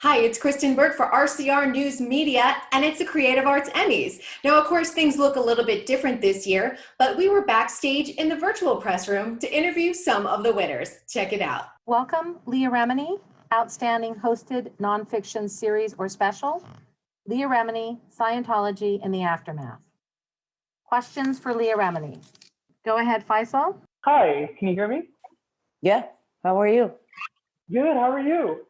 Hi, it's Kristyn Burtt for RCR News Media, and it's the Creative Arts Emmys. Now, of course, things look a little bit different this year, but we were backstage in the virtual press room to interview some of the winners. Check it out. Welcome, Leah Remini, Outstanding Hosted Nonfiction Series or Special, Leah Remini, Scientology in the Aftermath. Questions for Leah Remini. Go ahead, Faisal. Hi, can you hear me? Yeah, how are you? Good, how are you?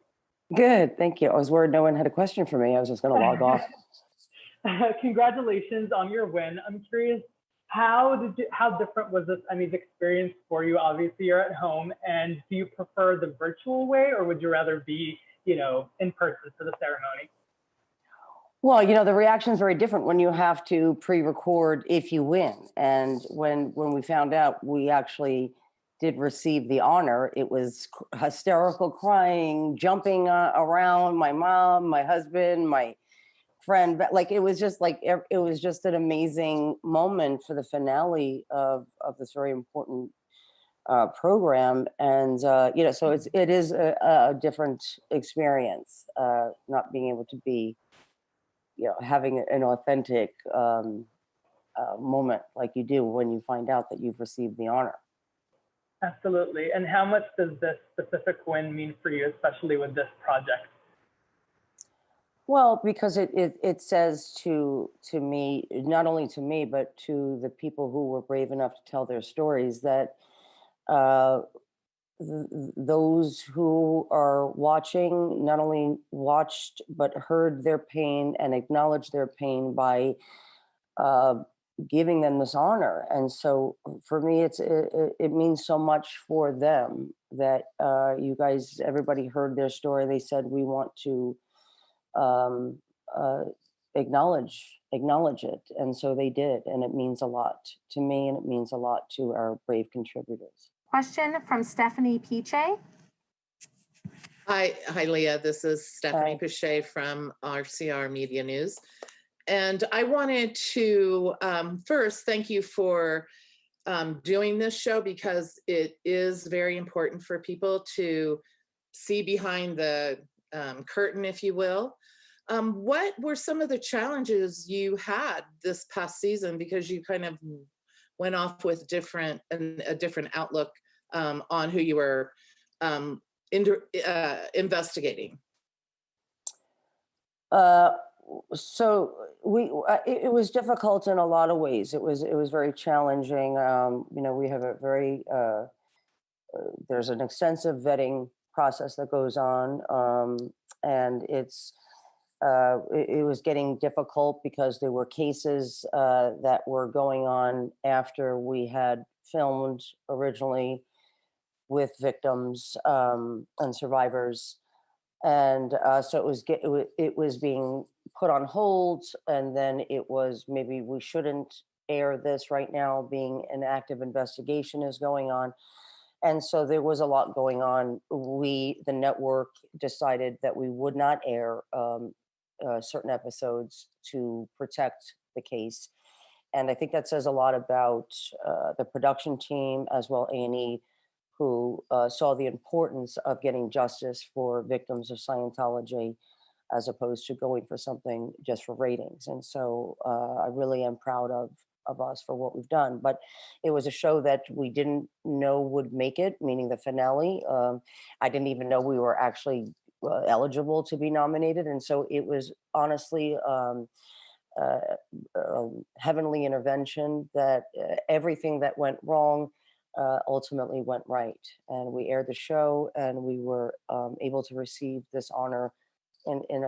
Good, thank you. I was worried no one had a question for me. I was just going to log off. Congratulations on your win. I'm curious, how different was this Emmys experience for you? Obviously, you're at home, and do you prefer the virtual way, or would you rather be, in person for the ceremony? Well, the reaction is very different when you have to pre-record if you win. And when we found out we actually did receive the honor, it was hysterical crying, jumping around, my mom, my husband, my friend, but it was just an amazing moment for the finale of this very important program. And so it is a different experience, not being able to be having an authentic moment like you do when you find out that you've received the honor. Absolutely. And how much does this specific win mean for you, especially with this project? Well, because it says to me, not only to me, but to the people who were brave enough to tell their stories, that those who are watching not only watched, but heard their pain and acknowledged their pain by giving them this honor. And so for me, it means so much for them that you guys, everybody heard their story. They said, we want to acknowledge it. And so they did. And it means a lot to me, and it means a lot to our brave contributors. Question from Stephanie Piche. Hi, Leah. This is Stephanie Piche from RCR Media News. And I wanted to first thank you for doing this show, because it is very important for people to see behind the curtain, if you will. What were some of the challenges you had this past season? Because you kind of went off with a different outlook on who you were investigating. So it was difficult in a lot of ways. It was very challenging. We have a very there's an extensive vetting process that goes on, and it was getting difficult because there were cases that were going on after we had filmed originally with victims and survivors. And so it was being put on hold, and then it was maybe we shouldn't air this right now, being an active investigation is going on. And so there was a lot going on. The network decided that we would not air certain episodes to protect the case. And I think that says a lot about the production team, as well A&E, who saw the importance of getting justice for victims of Scientology, as opposed to going for something just for ratings. And so I really am proud of us for what we've done. But it was a show that we didn't know would make it, meaning the finale. I didn't even know we were actually eligible to be nominated. And so it was honestly heavenly intervention that everything that went wrong ultimately went right. And we aired the show, and we were able to receive this honor in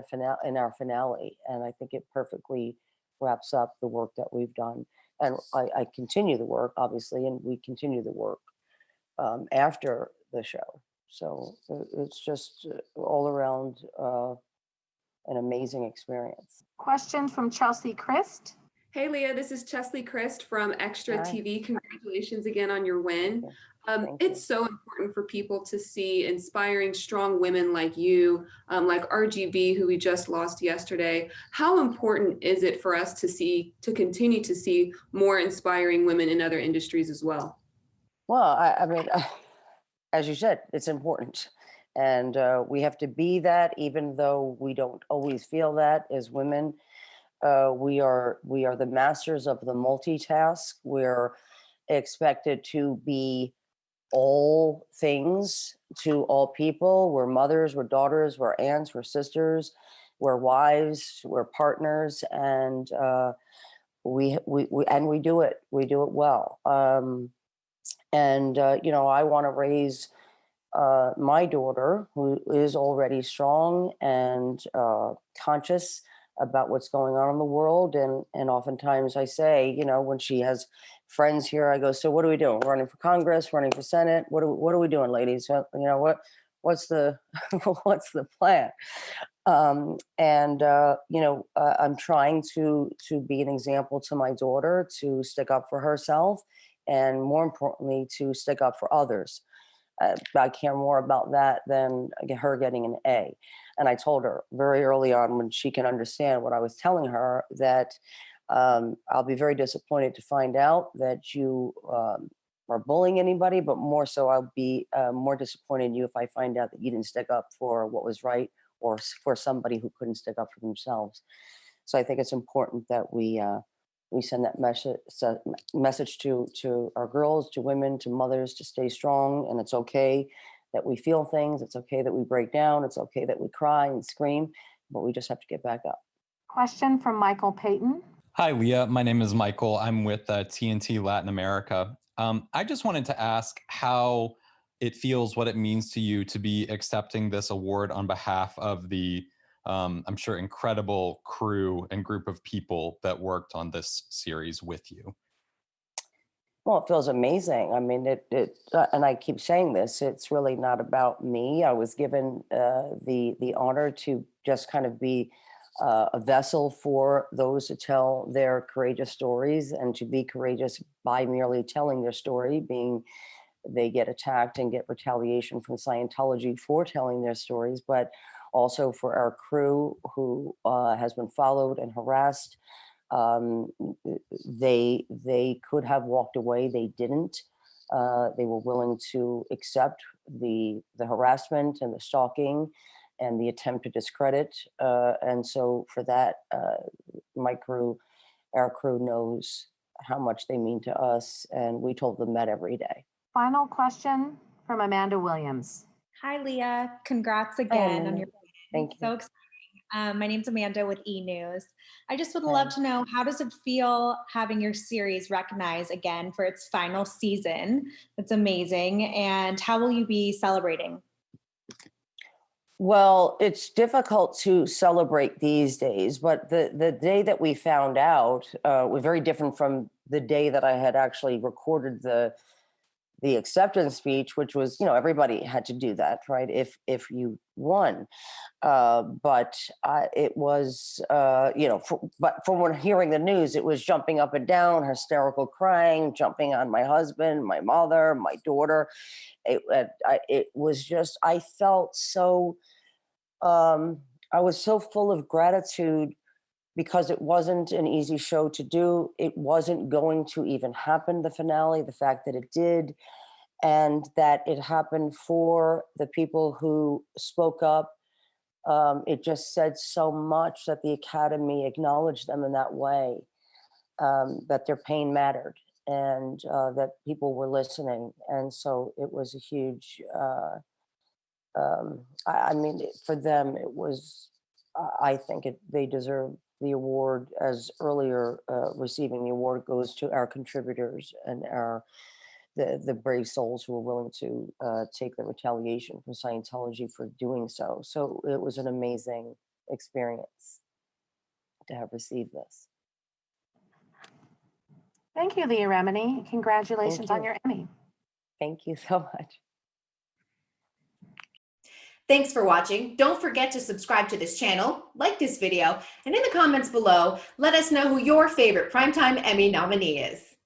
our finale. And I think it perfectly wraps up the work that we've done. And I continue the work, obviously, and we continue the work after the show. So it's just all around an amazing experience. Question from Chelsea Christ. Hey, Leah, this is Chesley Christ from Extra Hi. TV. Congratulations again on your win. Thank It's so important for people to see inspiring, strong women like you, like RGB, who we just lost yesterday. How important is it for us to continue to see more inspiring women in other industries as well? Well, I mean, as you said, it's important. And we have to be that, even though we don't always feel that as women. We are the masters of the multitask. We're expected to be all things to all people. We're mothers, we're daughters, we're aunts, we're sisters, we're wives, we're partners, and we do it. We do it well. You know, I want to raise my daughter, who is already strong and conscious about what's going on in the world. And oftentimes I say, you know, when she has friends here, I go, so what are we doing? We're running for Congress, running for Senate. What are we doing, ladies? You know, what's the what's the plan? You know, I'm trying to be an example to my daughter, to stick up for herself, and more importantly, to stick up for others. I care more about that than her getting an A. And I told her very early on, when she can understand what I was telling her, that I'll be very disappointed to find out that you are bullying anybody, but more so I'll be more disappointed in you if I find out that you didn't stick up for what was right, or for somebody who couldn't stick up for themselves. So I think it's important that we send that message to our girls, to women, to mothers, to stay strong. And it's okay that we feel things. It's okay that we break down. It's okay that we cry and scream, but we just have to get back up. Question from Michael Payton. Hi, Leah. My name is Michael. I'm with TNT Latin America. I just wanted to ask how it feels, what it means to you to be accepting this award on behalf of the I'm sure, incredible crew and group of people that worked on this series with you. Well, it feels amazing. I mean, and I keep saying this, it's really not about me. I was given the honor to just kind of be a vessel for those to tell their courageous stories, and to be courageous by merely telling their story, being they get attacked and get retaliation from Scientology for telling their stories, but also for our crew who has been followed and harassed. They could have walked away. They didn't. They were willing to accept the harassment and the stalking and the attempt to discredit. And so for that, our crew knows how much they mean to us, and we told them that every day. Final question from Amanda Williams. Hi, Leah. Congrats again on your. Thank you. So exciting. My name's Amanda with E! News. I just would love to know, how does it feel having your series recognized again for its final season? That's amazing. And how will you be celebrating? Well, it's difficult to celebrate these days, but the day that we found out was very different from the day that I had actually recorded the acceptance speech, which was, you know, everybody had to do that, right? If you won. But it was, you know, but from when hearing the news, it was jumping up and down, hysterical crying, jumping on my husband, my mother, my daughter. It was just, I felt so, I was so full of gratitude, because it wasn't an easy show to do. It wasn't going to even happen, the finale, the fact that it did, and that it happened for the people who spoke up. It just said so much that the Academy acknowledged them in that way, that their pain mattered, and that people were listening. And so it was a huge, I mean, for them, it was, I think they deserve the award, as earlier receiving the award goes to our contributors and the brave souls who were willing to take the retaliation from Scientology for doing so. So it was an amazing experience to have received this. Thank you, Leah Remini. Congratulations on your Emmy. Thank you so much. Thanks for watching. Don't forget to subscribe to this channel, like this video, and in the comments below, let us know who your favorite Primetime Emmy nominee is.